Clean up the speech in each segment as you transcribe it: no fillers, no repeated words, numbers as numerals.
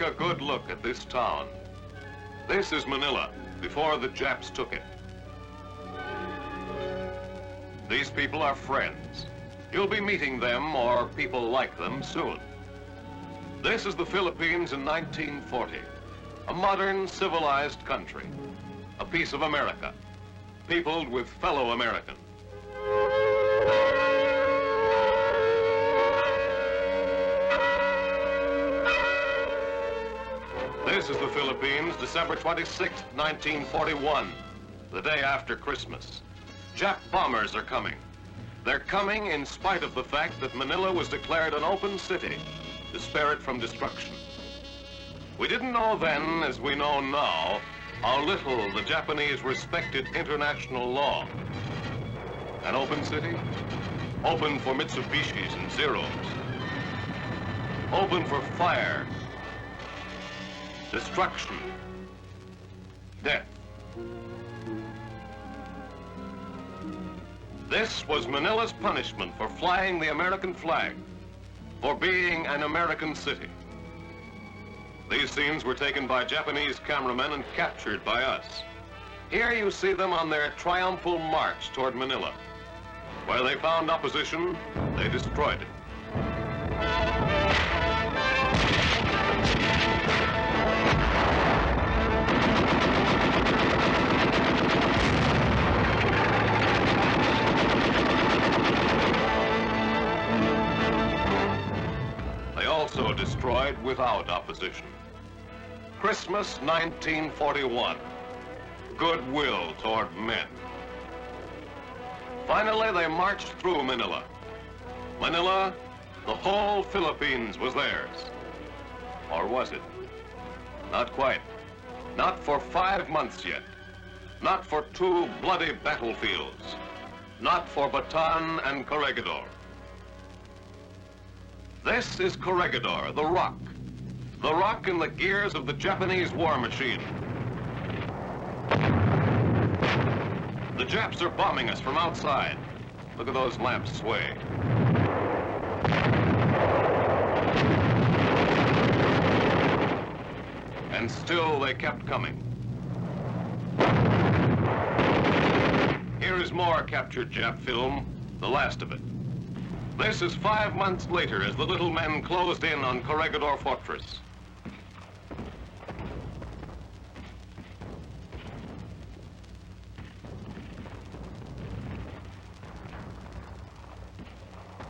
Take a good look at this town. This is Manila, before the Japs took it. These people are friends. You'll be meeting them or people like them soon. This is the Philippines in 1940, a modern, civilized country, a piece of America, peopled with fellow Americans. This is the Philippines, December 26, 1941, the day after Christmas. Jap bombers are coming. They're coming in spite of the fact that Manila was declared an open city to spare it from destruction. We didn't know then, as we know now, how little the Japanese respected international law. An open city? Open for Mitsubishis and Zeros. Open for fire, destruction, death. This was Manila's punishment for flying the American flag, for being an American city. These scenes were taken by Japanese cameramen and captured by us. Here you see them on their triumphal march toward Manila. Where they found opposition, they destroyed it. Also destroyed without opposition. Christmas 1941. Goodwill toward men. Finally, they marched through Manila. Manila, the whole Philippines was theirs. Or was it? Not quite. Not for 5 months yet. Not for 2 bloody battlefields. Not for Bataan and Corregidor. This is Corregidor, the rock. The rock in the gears of the Japanese war machine. The Japs are bombing us from outside. Look at those lamps sway. And still they kept coming. Here is more captured Jap film, the last of it. This is 5 months later as the little men closed in on Corregidor Fortress.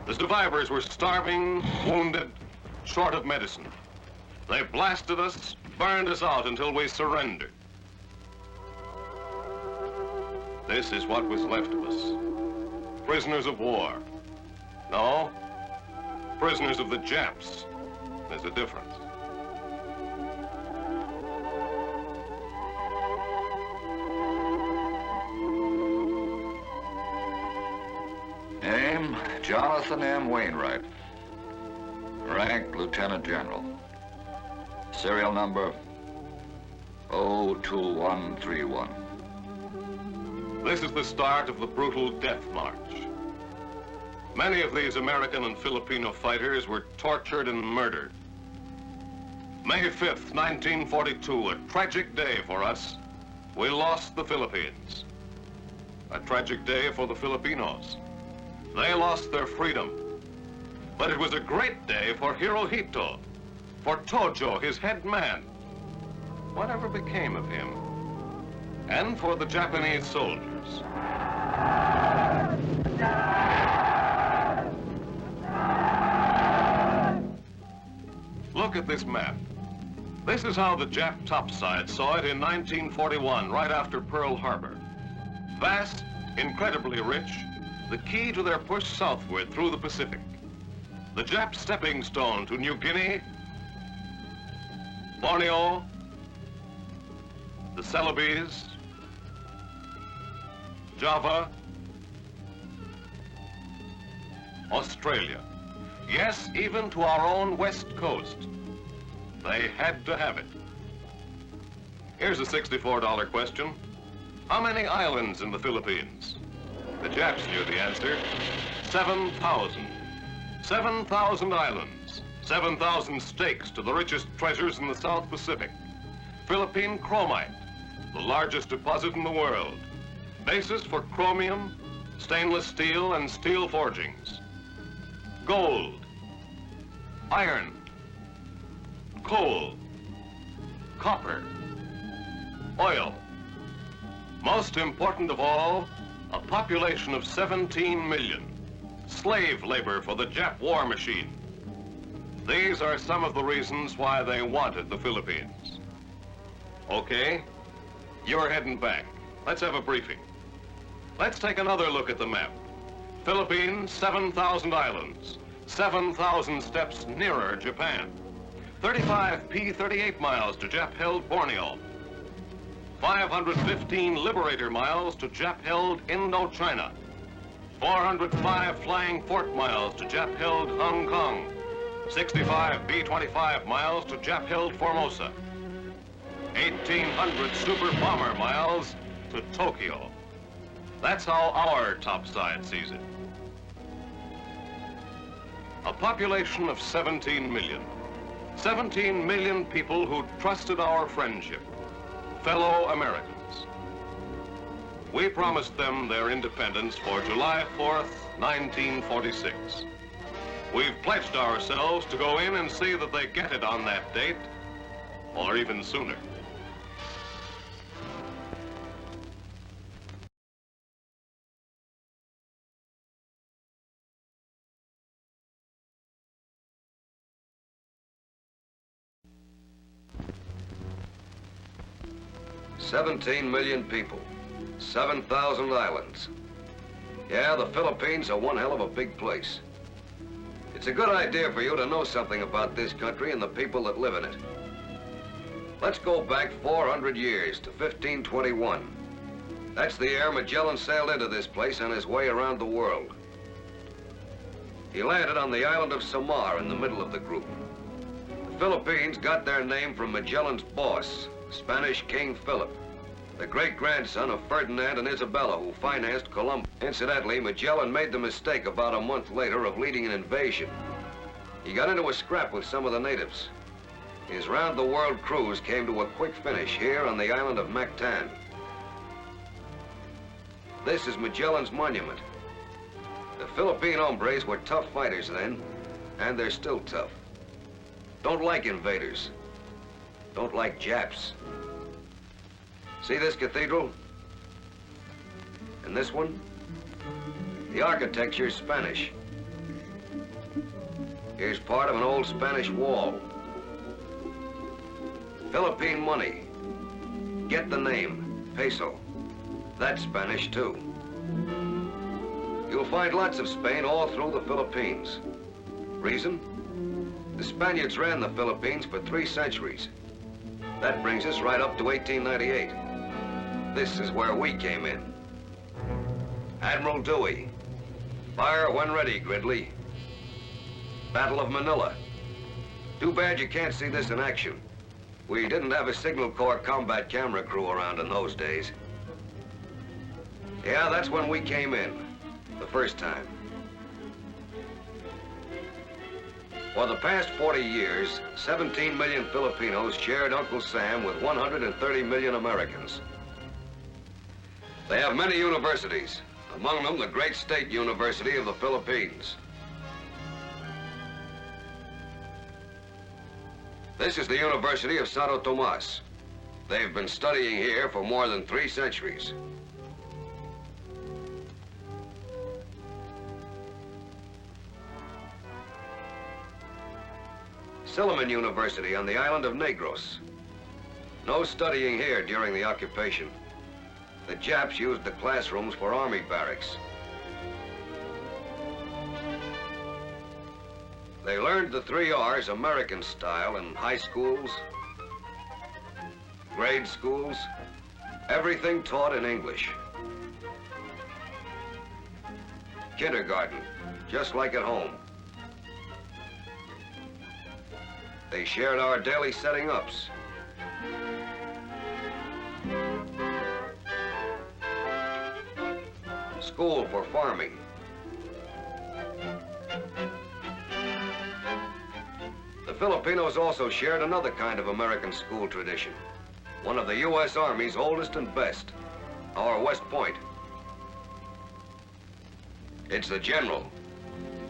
The survivors were starving, wounded, short of medicine. They blasted us, burned us out until we surrendered. This is what was left of us. Prisoners of war. No, prisoners of the Japs. There's a difference. Name, Jonathan M. Wainwright. Rank, Lieutenant General. Serial number 02131. This is the start of the brutal death march. Many of these American and Filipino fighters were tortured and murdered. May 5th, 1942, a tragic day for us. We lost the Philippines. A tragic day for the Filipinos. They lost their freedom. But it was a great day for Hirohito, for Tojo, his head man. Whatever became of him? And for the Japanese soldiers. Look at this map. This is how the Jap topside saw it in 1941, right after Pearl Harbor. Vast, incredibly rich, the key to their push southward through the Pacific. The Jap stepping stone to New Guinea, Borneo, the Celebes, Java, Australia. Yes, even to our own west coast. They had to have it. Here's a $64 question. How many islands in the Philippines? The Japs knew the answer. 7,000. 7,000 islands. 7,000 stakes to the richest treasures in the South Pacific. Philippine chromite, the largest deposit in the world. Basis for chromium, stainless steel, and steel forgings. Gold, iron, coal, copper, oil. Most important of all, a population of 17 million. Slave labor for the Jap war machine. These are some of the reasons why they wanted the Philippines. Okay, you're heading back. Let's have a briefing. Let's take another look at the map. Philippines, 7,000 islands, 7,000 steps nearer Japan. 35 P-38 miles to Jap-held Borneo. 515 Liberator miles to Jap-held Indochina. 405 Flying Fort miles to Jap-held Hong Kong. 65 B-25 miles to Jap-held Formosa. 1,800 Super Bomber miles to Tokyo. That's how our topside sees it. A population of 17 million. 17 million people who trusted our friendship, fellow Americans. We promised them their independence for July 4th, 1946. We've pledged ourselves to go in and see that they get it on that date, or even sooner. $17 million people, 7,000 islands. Yeah, the Philippines are one hell of a big place. It's a good idea for you to know something about this country and the people that live in it. Let's go back 400 years to 1521. That's the year Magellan sailed into this place on his way around the world. He landed on the island of Samar in the middle of the group. The Philippines got their name from Magellan's boss, Spanish King Philip, the great-grandson of Ferdinand and Isabella, who financed Columbus. Incidentally, Magellan made the mistake about a month later of leading an invasion. He got into a scrap with some of the natives. His round-the-world cruise came to a quick finish here on the island of Mactan. This is Magellan's monument. The Philippine hombres were tough fighters then, and they're still tough. Don't like invaders. Don't like Japs. See this cathedral? And this one? The architecture's Spanish. Here's part of an old Spanish wall. Philippine money. Get the name, peso. That's Spanish too. You'll find lots of Spain all through the Philippines. Reason? The Spaniards ran the Philippines for 3 centuries. That brings us right up to 1898. This is where we came in. Admiral Dewey. Fire when ready, Gridley. Battle of Manila. Too bad you can't see this in action. We didn't have a Signal Corps combat camera crew around in those days. Yeah, that's when we came in, the first time. For the past 40 years, 17 million Filipinos shared Uncle Sam with 130 million Americans. They have many universities, among them the great State University of the Philippines. This is the University of Santo Tomas. They've been studying here for more than 3 centuries. Silliman University on the island of Negros. No studying here during the occupation. The Japs used the classrooms for army barracks. They learned the 3 R's American style in high schools, grade schools, everything taught in English. Kindergarten, just like at home. They shared our daily setting-ups. School for farming. Filipinos also shared another kind of American school tradition, one of the U.S. Army's oldest and best, our West Point. It's the general.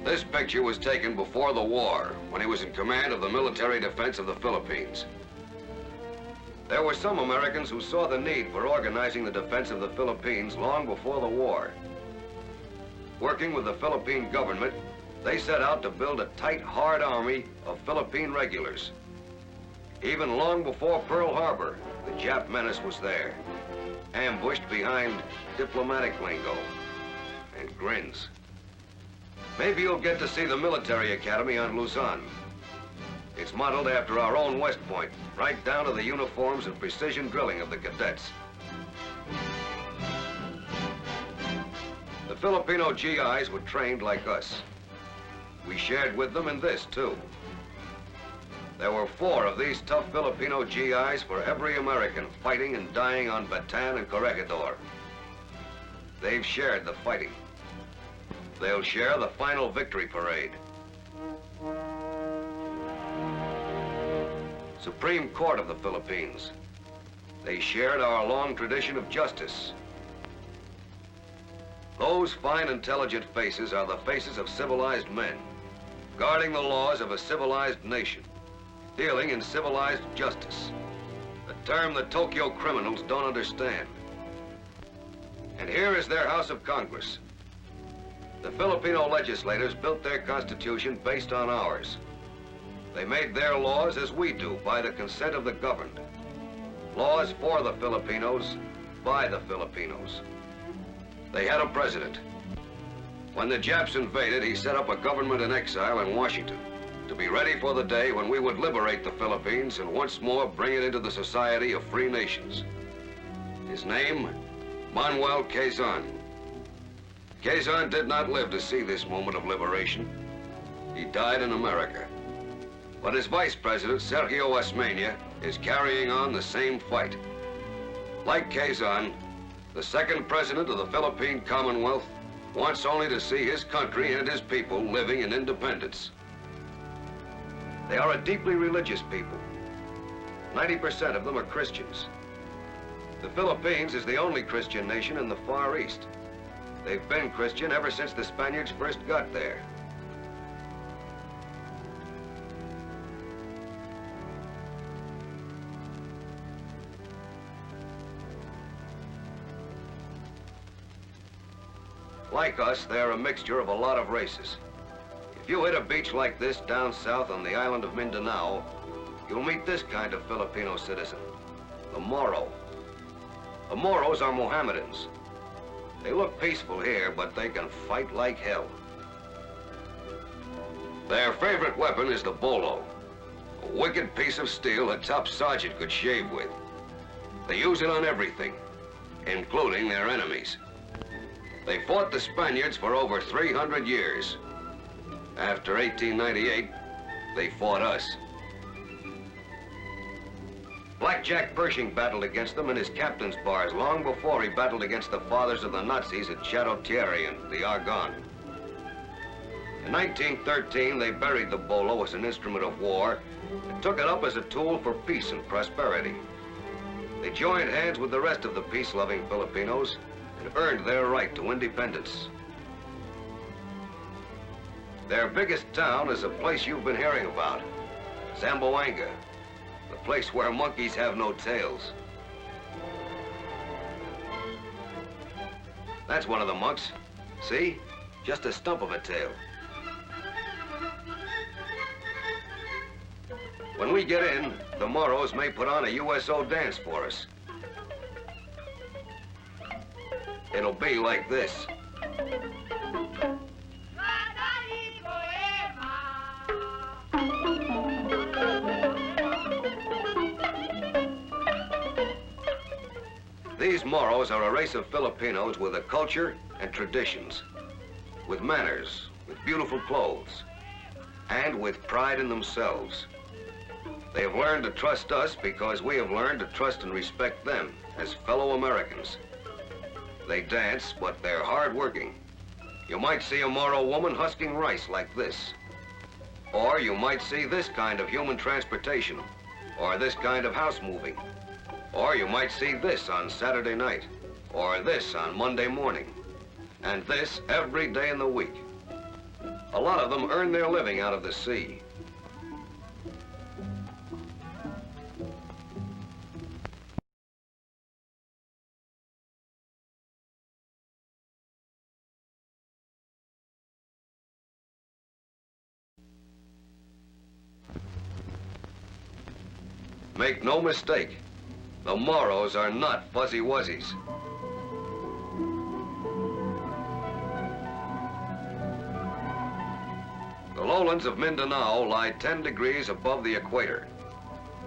This picture was taken before the war, when he was in command of the military defense of the Philippines. There were some Americans who saw the need for organizing the defense of the Philippines long before the war. Working with the Philippine government, they set out to build a tight, hard army of Philippine regulars. Even long before Pearl Harbor, the Jap menace was there, ambushed behind diplomatic lingo and grins. Maybe you'll get to see the military academy on Luzon. It's modeled after our own West Point, right down to the uniforms and precision drilling of the cadets. The Filipino GIs were trained like us. We shared with them in this, too. There were 4 of these tough Filipino GIs for every American fighting and dying on Bataan and Corregidor. They've shared the fighting. They'll share the final victory parade. Supreme Court of the Philippines. They shared our long tradition of justice. Those fine, intelligent faces are the faces of civilized men, guarding the laws of a civilized nation, dealing in civilized justice, a term the Tokyo criminals don't understand. And here is their House of Congress. The Filipino legislators built their constitution based on ours. They made their laws as we do, by the consent of the governed. Laws for the Filipinos, by the Filipinos. They had a president. When the Japs invaded, he set up a government in exile in Washington to be ready for the day when we would liberate the Philippines and once more bring it into the society of free nations. His name, Manuel Quezon. Quezon did not live to see this moment of liberation. He died in America. But his vice president, Sergio Osmeña, is carrying on the same fight. Like Quezon, the second president of the Philippine Commonwealth wants only to see his country and his people living in independence. They are a deeply religious people. 90% of them are Christians. The Philippines is the only Christian nation in the Far East. They've been Christian ever since the Spaniards first got there. Like us, they're a mixture of a lot of races. If you hit a beach like this down south on the island of Mindanao, you'll meet this kind of Filipino citizen, the Moro. The Moros are Mohammedans. They look peaceful here, but they can fight like hell. Their favorite weapon is the bolo, a wicked piece of steel a top sergeant could shave with. They use it on everything, including their enemies. They fought the Spaniards for over 300 years. After 1898, they fought us. Blackjack Pershing battled against them in his captain's bars long before he battled against the fathers of the Nazis at Chateau Thierry and the Argonne. In 1913, they buried the bolo as an instrument of war and took it up as a tool for peace and prosperity. They joined hands with the rest of the peace-loving Filipinos and earned their right to independence. Their biggest town is a place you've been hearing about, Zamboanga, the place where monkeys have no tails. That's one of the monks. See? Just a stump of a tail. When we get in, the Moros may put on a USO dance for us. It'll be like this. These Moros are a race of Filipinos with a culture and traditions, with manners, with beautiful clothes, and with pride in themselves. They have learned to trust us because we have learned to trust and respect them as fellow Americans. They dance, but they're hard-working. You might see a Moro woman husking rice like this. Or you might see this kind of human transportation, or this kind of house moving. Or you might see this on Saturday night, or this on Monday morning, and this every day in the week. A lot of them earn their living out of the sea. Make no mistake, the Moros are not fuzzy wuzzies. The lowlands of Mindanao lie 10 degrees above the equator.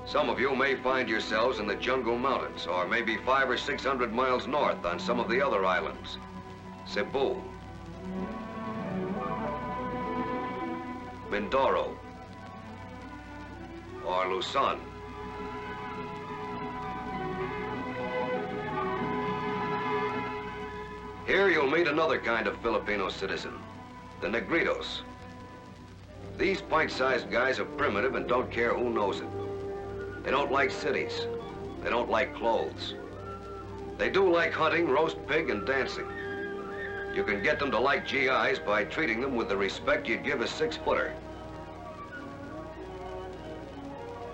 Some of you may find yourselves in the Jungle Mountains, or maybe 500 or 600 miles north on some of the other islands. Cebu, Mindoro, or Luzon. Here you'll meet another kind of Filipino citizen, the Negritos. These pint-sized guys are primitive and don't care who knows it. They don't like cities. They don't like clothes. They do like hunting, roast pig, and dancing. You can get them to like GIs by treating them with the respect you'd give a 6-footer.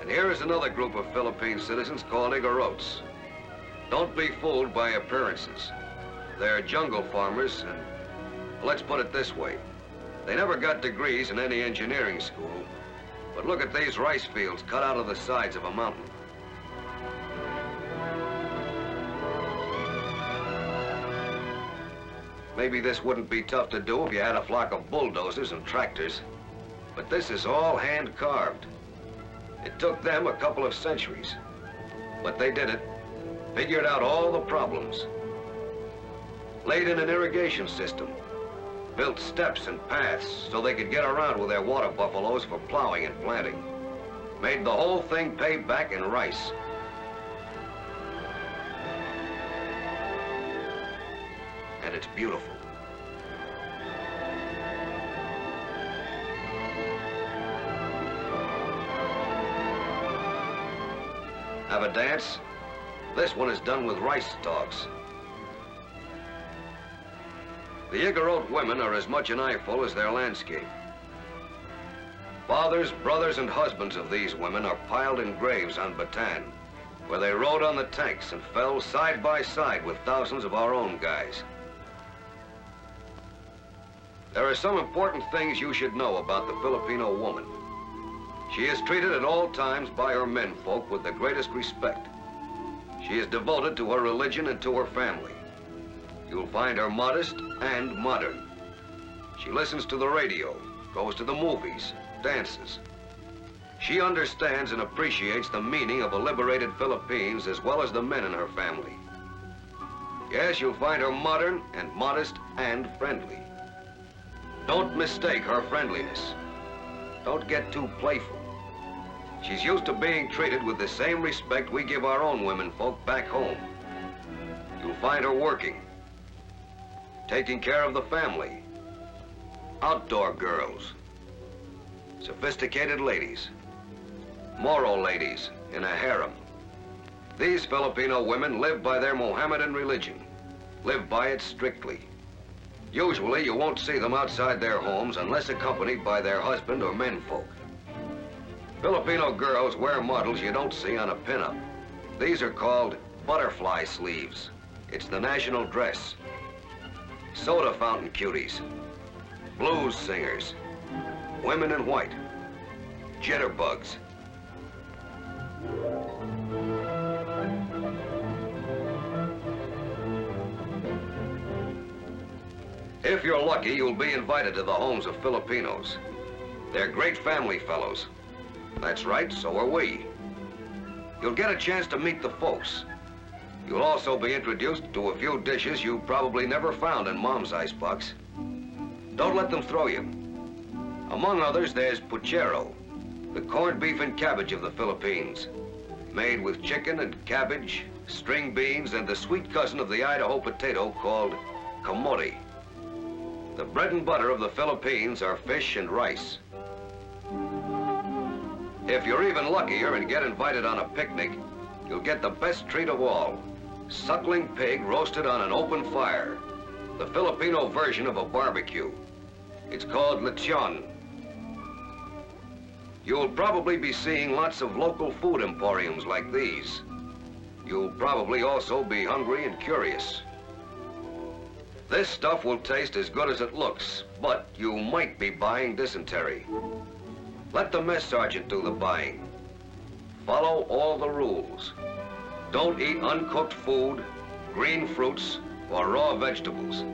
And here is another group of Philippine citizens called Igorotes. Don't be fooled by appearances. They're jungle farmers, and let's put it this way. They never got degrees in any engineering school, but look at these rice fields cut out of the sides of a mountain. Maybe this wouldn't be tough to do if you had a flock of bulldozers and tractors, but this is all hand-carved. It took them a couple of centuries, but they did it, figured out all the problems. Laid in an irrigation system, built steps and paths so they could get around with their water buffaloes for plowing and planting. Made the whole thing pay back in rice. And it's beautiful. Have a dance? This one is done with rice stalks. The Igorot women are as much an eyeful as their landscape. Fathers, brothers, and husbands of these women are piled in graves on Bataan, where they rode on the tanks and fell side by side with thousands of our own guys. There are some important things you should know about the Filipino woman. She is treated at all times by her menfolk with the greatest respect. She is devoted to her religion and to her family. You'll find her modest and modern. She listens to the radio, goes to the movies, dances. She understands and appreciates the meaning of a liberated Philippines as well as the men in her family. Yes, you'll find her modern and modest and friendly. Don't mistake her friendliness. Don't get too playful. She's used to being treated with the same respect we give our own womenfolk back home. You'll find her working, taking care of the family, outdoor girls, sophisticated ladies, moral ladies in a harem. These Filipino women live by their Mohammedan religion, live by it strictly. Usually you won't see them outside their homes unless accompanied by their husband or menfolk. Filipino girls wear models you don't see on a pinup. These are called butterfly sleeves. It's the national dress. Soda fountain cuties, blues singers, women in white, jitterbugs. If you're lucky, you'll be invited to the homes of Filipinos. They're great family fellows. That's right, so are we. You'll get a chance to meet the folks. You'll also be introduced to a few dishes you probably never found in Mom's icebox. Don't let them throw you. Among others, there's puchero, the corned beef and cabbage of the Philippines, made with chicken and cabbage, string beans, and the sweet cousin of the Idaho potato called kamote. The bread and butter of the Philippines are fish and rice. If you're even luckier and get invited on a picnic, you'll get the best treat of all. Suckling pig roasted on an open fire. The Filipino version of a barbecue. It's called lechon. You'll probably be seeing lots of local food emporiums like these. You'll probably also be hungry and curious. This stuff will taste as good as it looks, but you might be buying dysentery. Let the mess sergeant do the buying. Follow all the rules. Don't eat uncooked food, green fruits, or raw vegetables.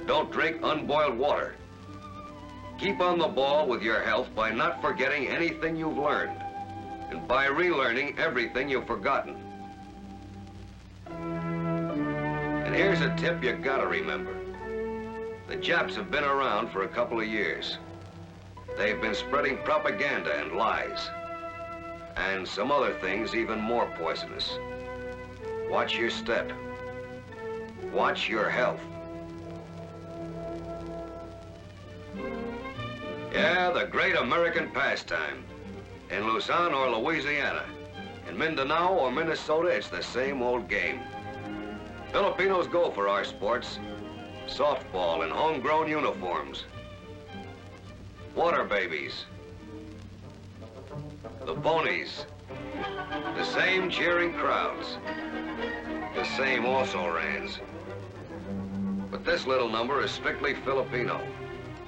Don't drink unboiled water. Keep on the ball with your health by not forgetting anything you've learned, and by relearning everything you've forgotten. And here's a tip you gotta remember. The Japs have been around for a couple of years. They've been spreading propaganda and lies, and some other things even more poisonous. Watch your step. Watch your health. Yeah, the great American pastime. In Luzon or Louisiana, in Mindanao or Minnesota, it's the same old game. Filipinos go for our sports. Softball in homegrown uniforms. Water babies. The ponies. The same cheering crowds. The same also-rans. But this little number is strictly Filipino.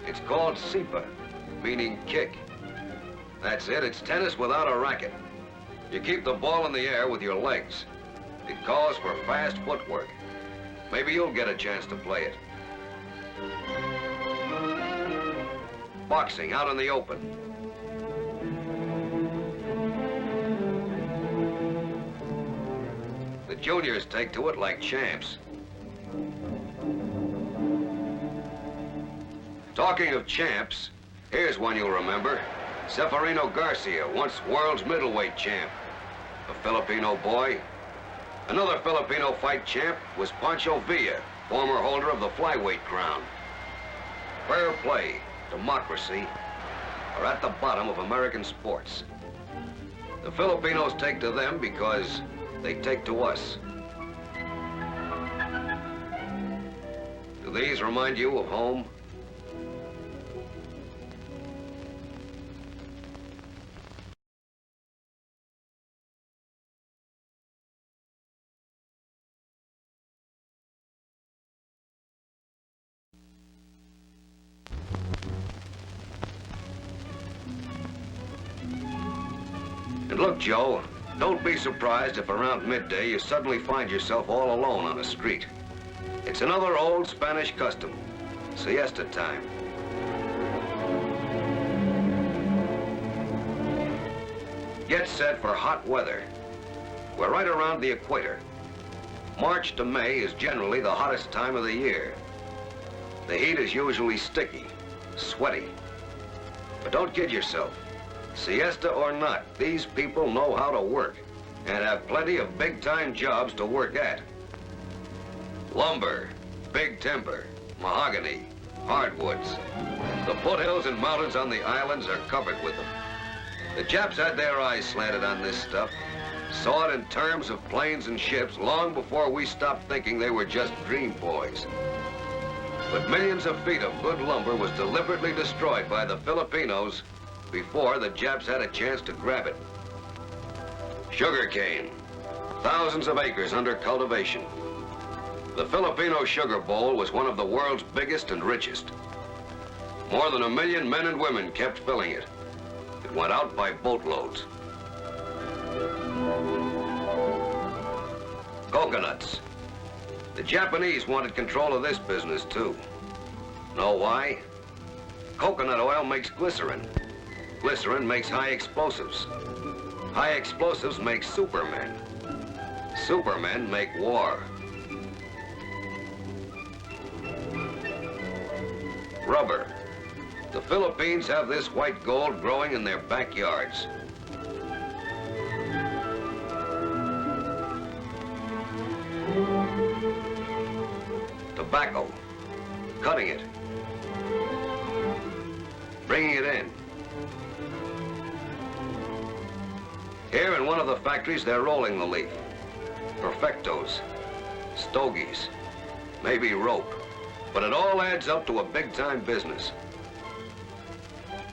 It's called sipa, meaning kick. That's it, it's tennis without a racket. You keep the ball in the air with your legs. It calls for fast footwork. Maybe you'll get a chance to play it. Boxing out in the open. The juniors take to it like champs. Talking of champs, here's one you'll remember. Seferino Garcia, once world's middleweight champ. A Filipino boy. Another Filipino fight champ was Pancho Villa, former holder of the flyweight crown. Fair play, democracy, are at the bottom of American sports. The Filipinos take to them because they take to us. Do these remind you of home? And look, Joe, don't be surprised if around midday you suddenly find yourself all alone on a street. It's another old Spanish custom, siesta time. Get set for hot weather. We're right around the equator. March to May is generally the hottest time of the year. The heat is usually sticky, sweaty. But don't kid yourself. Siesta or not, these people know how to work and have plenty of big-time jobs to work at. Lumber, big timber, mahogany, hardwoods. The foothills and mountains on the islands are covered with them. The Japs had their eyes slanted on this stuff, saw it in terms of planes and ships long before we stopped thinking they were just dream boys. But millions of feet of good lumber was deliberately destroyed by the Filipinos before the Japs had a chance to grab it. Sugarcane, thousands of acres under cultivation. The Filipino sugar bowl was one of the world's biggest and richest. More than 1 million men and women kept filling it. It went out by boatloads. Coconuts. The Japanese wanted control of this business too. Know why? Coconut oil makes glycerin. Glycerin makes high explosives. High explosives make supermen. Supermen make war. Rubber. The Philippines have this white gold growing in their backyards. Tobacco. Cutting it. Bringing it in. Here in one of the factories, they're rolling the leaf. Perfectos, stogies, maybe rope. But it all adds up to a big-time business.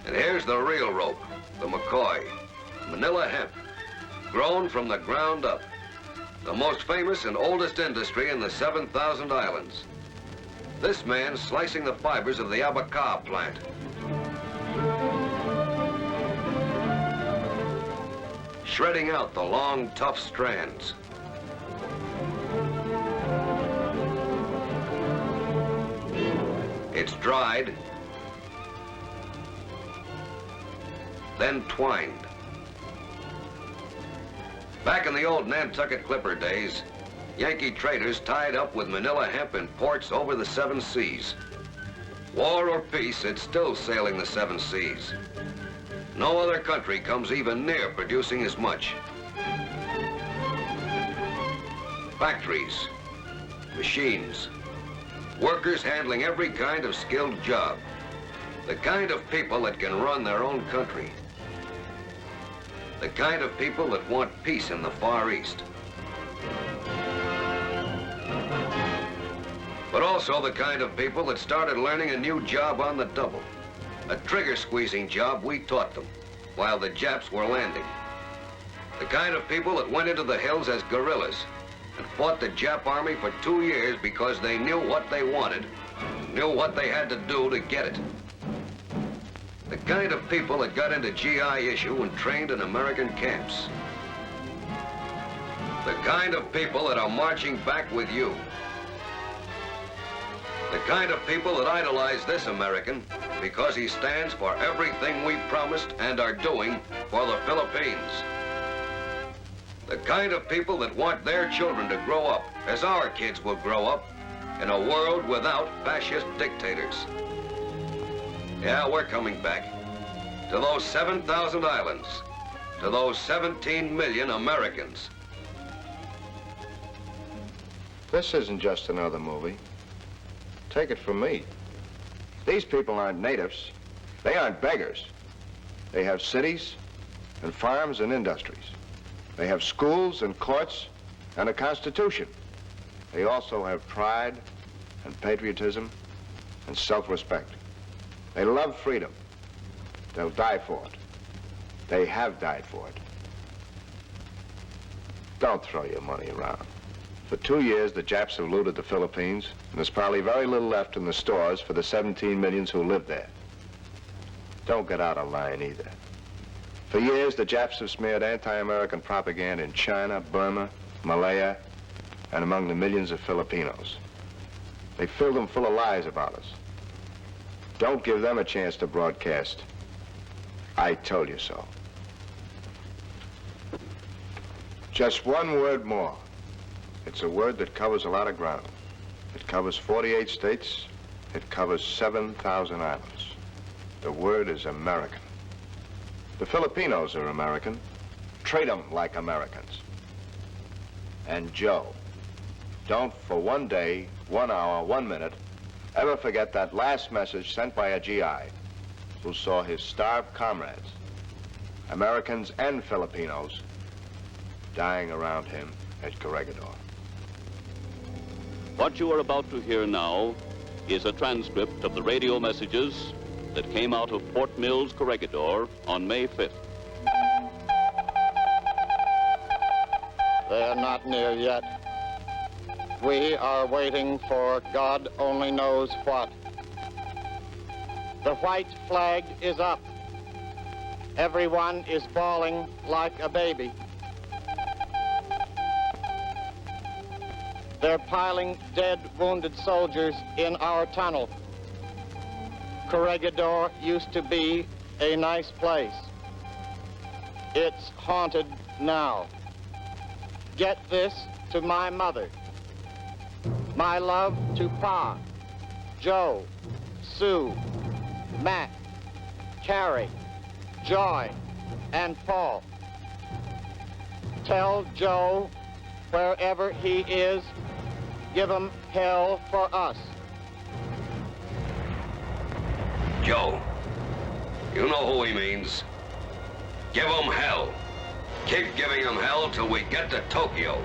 And here's the real rope, the McCoy, Manila hemp, grown from the ground up. The most famous and oldest industry in the 7,000 islands. This man's slicing the fibers of the abaca plant. Shredding out the long, tough strands. It's dried, then twined. Back in the old Nantucket Clipper days, Yankee traders tied up with Manila hemp in ports over the 7 seas. War or peace, it's still sailing the 7 seas. No other country comes even near producing as much. Factories, machines, workers handling every kind of skilled job. The kind of people that can run their own country. The kind of people that want peace in the Far East. But also the kind of people that started learning a new job on the double. A trigger-squeezing job we taught them, while the Japs were landing. The kind of people that went into the hills as guerrillas and fought the Jap army for 2 years because they knew what they wanted, knew what they had to do to get it. The kind of people that got into GI issue and trained in American camps. The kind of people that are marching back with you. The kind of people that idolize this American because he stands for everything we promised and are doing for the Philippines. The kind of people that want their children to grow up, as our kids will grow up, in a world without fascist dictators. Yeah, we're coming back to those 7,000 islands, to those 17 million Americans. This isn't just another movie. Take it from me. These people aren't natives. They aren't beggars. They have cities and farms and industries. They have schools and courts and a constitution. They also have pride and patriotism and self-respect. They love freedom. They'll die for it. They have died for it. Don't throw your money around. For 2 years, the Japs have looted the Philippines, and there's probably very little left in the stores for the 17 millions who live there. Don't get out of line either. For years, the Japs have smeared anti-American propaganda in China, Burma, Malaya, and among the millions of Filipinos. They filled them full of lies about us. Don't give them a chance to broadcast. I told you so. Just one word more. It's a word that covers a lot of ground. It covers 48 states. It covers 7,000 islands. The word is American. The Filipinos are American. Treat them like Americans. And Joe, don't for 1 day, 1 hour, 1 minute, ever forget that last message sent by a GI who saw his starved comrades, Americans and Filipinos, dying around him at Corregidor. What you are about to hear now is a transcript of the radio messages that came out of Fort Mills, Corregidor on May 5th. They are not near yet. We are waiting for God only knows what. The white flag is up. Everyone is bawling like a baby. They're piling dead, wounded soldiers in our tunnel. Corregidor used to be a nice place. It's haunted now. Get this to my mother. My love to Pa, Joe, Sue, Mac, Carrie, Joy, and Paul. Tell Joe, wherever he is, give him hell for us. Joe, you know who he means. Give him hell. Keep giving them hell till we get to Tokyo.